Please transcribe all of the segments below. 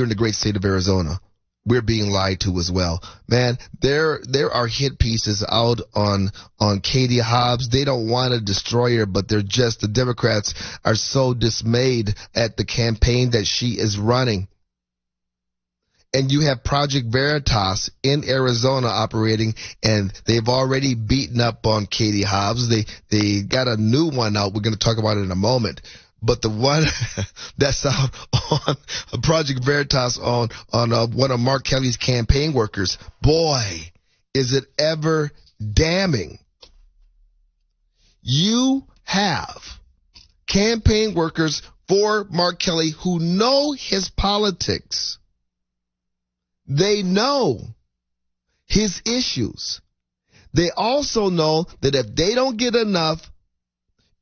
here in the great state of Arizona, we're being lied to as well. Man, there are hit pieces out on Katie Hobbs. They don't want to destroy her, but the Democrats are so dismayed at the campaign that she is running. And you have Project Veritas in Arizona operating, and they've already beaten up on Katie Hobbs. They got a new one out. We're going to talk about it in a moment. But the one that's out on Project Veritas on one of Mark Kelly's campaign workers, boy, is it ever damning. You have campaign workers for Mark Kelly who know his politics. They know his issues. They also know that if they don't get enough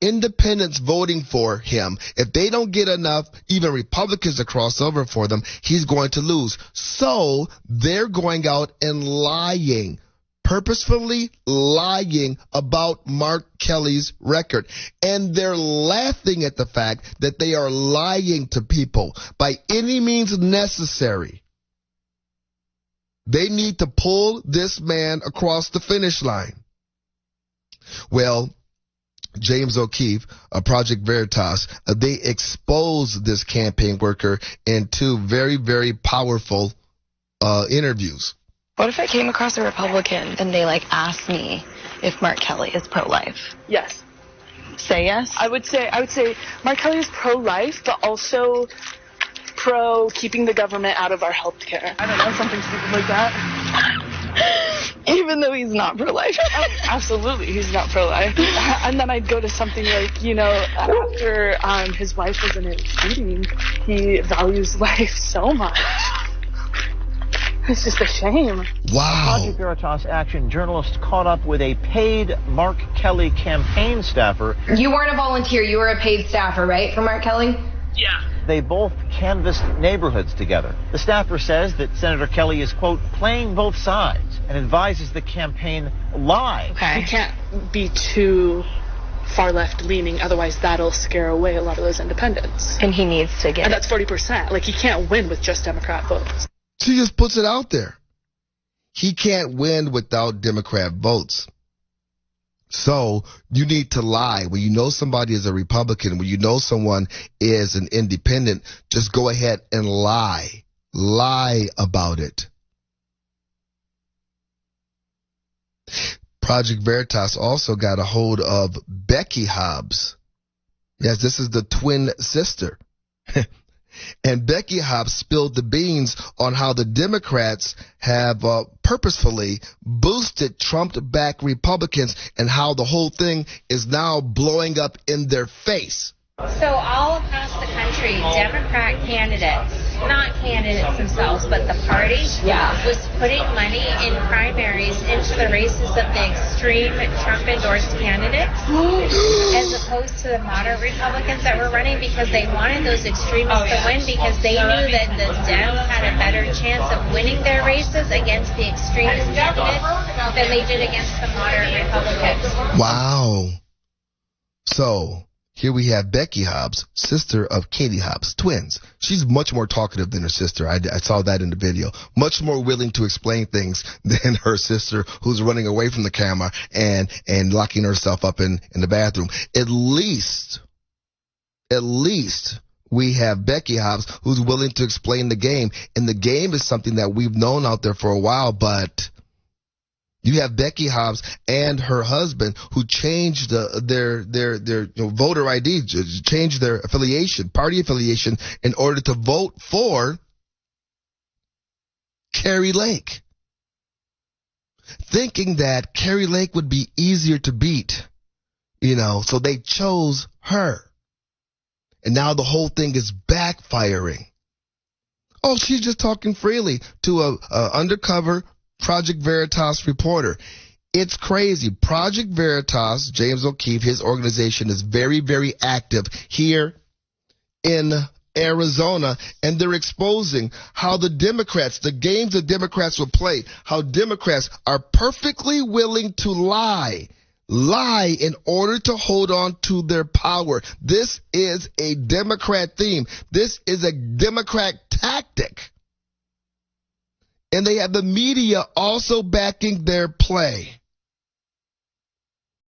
independents voting for him, if they don't get enough, even Republicans to cross over for them, he's going to lose. So they're going out and lying, purposefully lying about Mark Kelly's record. And they're laughing at the fact that they are lying to people by any means necessary. They need to pull this man across the finish line. Well, James O'Keefe, Project Veritas, they exposed this campaign worker in two very, very powerful interviews. What if I came across a Republican and they asked me if Mark Kelly is pro-life? Yes. Say yes? I would say Mark Kelly is pro-life, but also pro keeping the government out of our health care. I don't know, something stupid like that. Even though he's not pro-life. Oh, absolutely, he's not pro-life. And then I'd go to something like, after his wife was in a shooting, he values life so much. It's just a shame. Wow. Project Veritas Action journalist caught up with a paid Mark Kelly campaign staffer. You weren't a volunteer, you were a paid staffer, right, for Mark Kelly? Yeah. They both canvassed neighborhoods together. The staffer says that Senator Kelly is, quote, playing both sides and advises the campaign lie. He can't be too far left leaning, otherwise that'll scare away a lot of those independents. And he needs to get And that's 40%. He can't win with just Democrat votes. She just puts it out there. He can't win without Democrat votes. So you need to lie. When you know somebody is a Republican, when you know someone is an independent, just go ahead and lie. Lie about it. Project Veritas also got a hold of Becky Hobbs. Yes, this is the twin sister. And Becky Hobbs spilled the beans on how the Democrats have purposefully boosted Trump-backed Republicans and how the whole thing is now blowing up in their face. So all across the country, Democrat candidates, not candidates themselves, but the party, was putting money in primaries into the races of the extreme Trump-endorsed candidates, as opposed to the moderate Republicans that were running, because they wanted those extremists to win, because they knew that the Dems had a better chance of winning their races against the extremist candidates than they did against the moderate Republicans. Wow. So here we have Becky Hobbs, sister of Katie Hobbs, twins. She's much more talkative than her sister. I saw that in the video. Much more willing to explain things than her sister, who's running away from the camera and locking herself up in the bathroom. At least we have Becky Hobbs, who's willing to explain the game. And the game is something that we've known out there for a while, but you have Becky Hobbs and her husband who changed their voter ID, changed their party affiliation in order to vote for Kari Lake, thinking that Kari Lake would be easier to beat, so they chose her. And now the whole thing is backfiring. Oh, she's just talking freely to a undercover Project Veritas reporter. It's crazy. Project Veritas, James O'Keefe, his organization is very, very active here in Arizona, and they're exposing how the games the Democrats will play, how Democrats are perfectly willing to lie in order to hold on to their power. This is a Democrat theme. This is a Democrat tactic. and they have the media also backing their play.